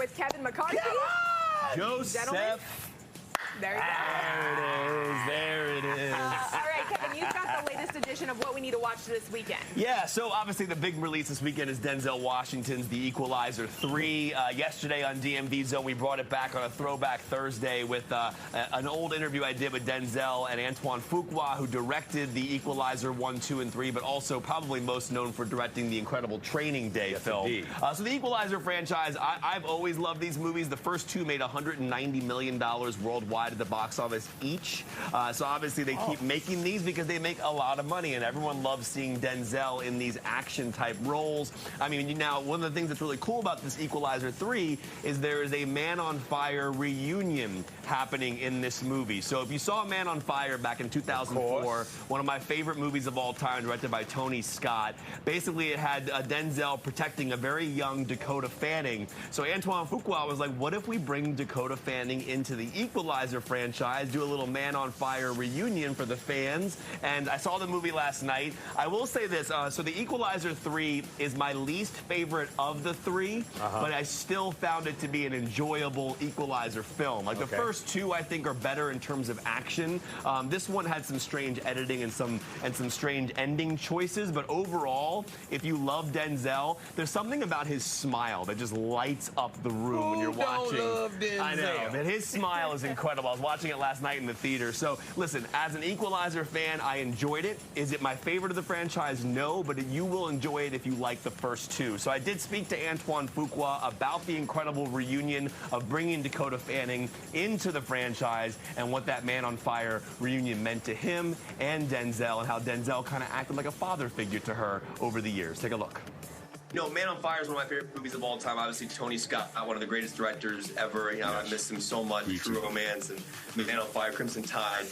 with Kevin McCarthy. Joseph. There you go. There it is. All right, Kevin, you've got the latest edition of what we need to watch this weekend. Yeah, so obviously the big release this weekend is Denzel Washington's The Equalizer 3. Yesterday on DMV Zone, we brought it back on a Throwback Thursday with an old interview I did with Denzel and Antoine Fuqua, who directed The Equalizer 1, 2, and 3, but also probably most known for directing the incredible Training Day film. So the Equalizer franchise, I've always loved these movies. The first two made $190 million worldwide at the box office each. So obviously they keep making these because they make a lot of money, and everyone loves seeing Denzel in these action-type roles. I mean, now, one of the things that's really cool about this Equalizer 3 is there is a Man on Fire reunion happening in this movie. So if you saw Man on Fire back in 2004, one of my favorite movies of all time, directed by Tony Scott, basically it had Denzel protecting a very young Dakota Fanning. So Antoine Fuqua was like, what if we bring Dakota Fanning into the Equalizer franchise, do a little Man on Fire reunion for the fans? And I saw the movie last night. I will say this, so the Equalizer 3 is my least favorite of the three, but I still found it to be an enjoyable Equalizer film. Like the first two, I think, are better in terms of action. This one had some strange editing and some strange ending choices, but overall, if you love Denzel, there's something about his smile that just lights up the room when you're watching. Love Denzel? I know, but his smile is incredible. I was watching it last night in the theater. So listen, as an Equalizer fan, I enjoyed it. Is it my favorite of the franchise? No, but you will enjoy it if you like the first two. So I did speak to Antoine Fuqua about the incredible reunion of bringing Dakota Fanning into the franchise and what that Man on Fire reunion meant to him and Denzel, and how Denzel kind of acted like a father figure to her over the years. Take a look. You know, Man on Fire is one of my favorite movies of all time. Obviously, Tony Scott, one of the greatest directors ever. You know, I miss him so much. True Romance and Man on Fire, Crimson Tide.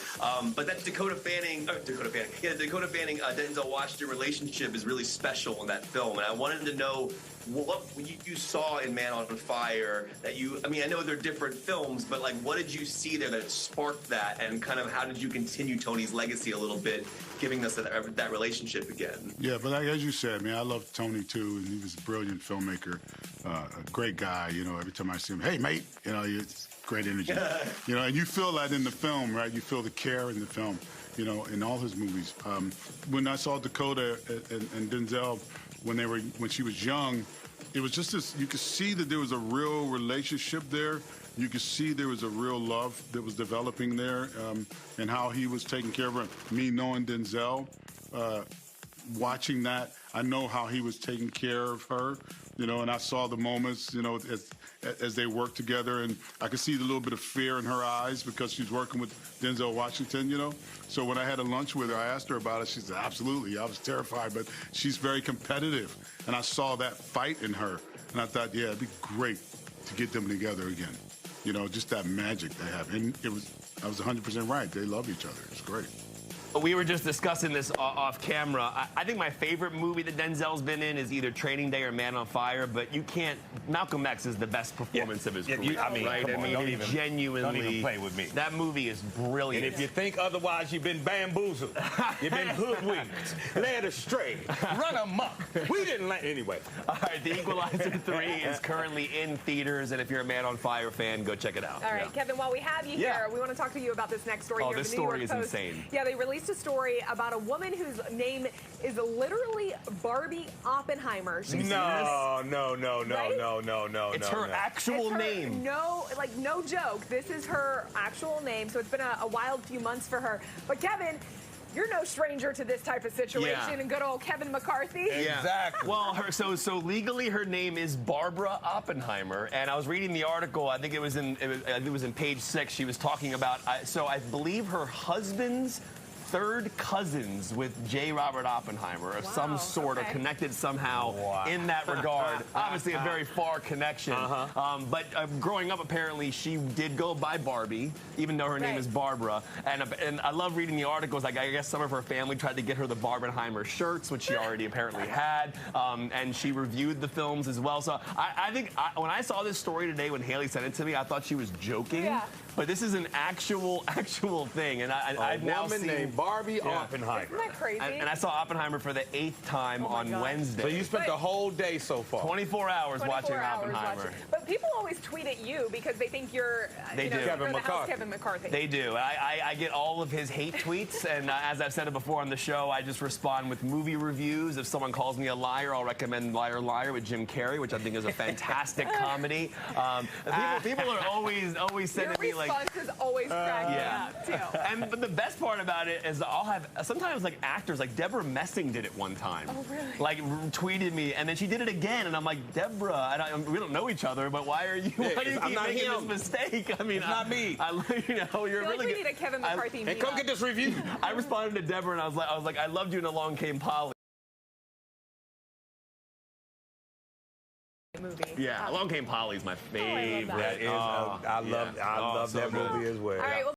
But that Dakota Fanning, Denzel Washington relationship is really special in that film. And I wanted to know what you saw in Man on Fire that I mean, I know they're different films, but like, what did you see there that sparked that? And kind of how did you continue Tony's legacy a little bit, giving us that relationship again? Yeah, but like, as you said, man, I love Tony too, and he was a brilliant filmmaker, a great guy. You know, every time I see him, hey, mate, you know, it's great energy. You know, and you feel that in the film, right? You feel the care in the film, you know, in all his movies. When I saw Dakota and Denzel, when she was young, it was just this, you could see that there was a real relationship there. You could see there was a real love that was developing there, and how he was taking care of her. Me knowing Denzel, watching that, I know how he was taking care of her, you know, and I saw the moments, you know, as they worked together, and I could see the little bit of fear in her eyes because she's working with Denzel Washington, you know. So when I had a lunch with her, I asked her about it. She said, absolutely, I was terrified, but she's very competitive. And I saw that fight in her, and I thought, yeah, it'd be great to get them together again. You know, just that magic they have. And I was 100% right. They love each other. It's great. We were just discussing this off camera. I think my favorite movie that Denzel's been in is either Training Day or Man on Fire, but you can't. Malcolm X is the best performance of his career. I mean, right? genuinely, don't even play with me. That movie is brilliant. And if you think otherwise, you've been bamboozled. You've been hoodwinked, led astray, run amok. We didn't let anyway. All right, The Equalizer 3 is currently in theaters, and if you're a Man on Fire fan, go check it out. All right, Kevin, while we have you here, we want to talk to you about this next story here. This story is insane. Yeah, they released a story about a woman whose name is literally Barbie Oppenheimer. No. It's her actual name. No joke. This is her actual name. So it's been a wild few months for her. But Kevin, you're no stranger to this type of situation, and good old Kevin McCarthy. Yeah. Exactly. Well, so legally her name is Barbara Oppenheimer, and I was reading the article. I think it was in page 6. She was talking about. So I believe her husband's third cousins with J. Robert Oppenheimer of some sort, or connected somehow in that regard. Obviously a very far connection. But growing up, apparently, she did go by Barbie, even though her name is Barbara. And I love reading the articles. Like, I guess some of her family tried to get her the Barbenheimer shirts, which she already apparently had. And she reviewed the films as well. So I think when I saw this story today, when Haley sent it to me, I thought she was joking. But this is an actual thing. And I've now seen Barbie Oppenheimer. Isn't that crazy? And I saw Oppenheimer for the 8th time on God. Wednesday. So you spent the whole day so far. 24 hours 24 watching hours Oppenheimer. But people always tweet at you because they think you're, They do. Kevin you're the house McCarthy. Kevin McCarthy. They do. I get all of his hate tweets, and as I've said it before on the show, I just respond with movie reviews. If someone calls me a liar, I'll recommend Liar Liar with Jim Carrey, which I think is a fantastic comedy. People are always sending me like. Your responses always crack me up too. But the best part about it is I'll have sometimes like actors like Deborah Messing did it one time. Oh really? Like tweeted me, and then she did it again, and I'm like, Deborah, we don't know each other, but why do you keep making this mistake? I mean, it's not me. You're I feel really like we need a Kevin McCarthy Hey, come get this review. I responded to Deborah, and I was like, I loved you, and Along Came Polly. Movie. Yeah, Along Came Polly is my favorite. that. I love that movie as well. All right. Well,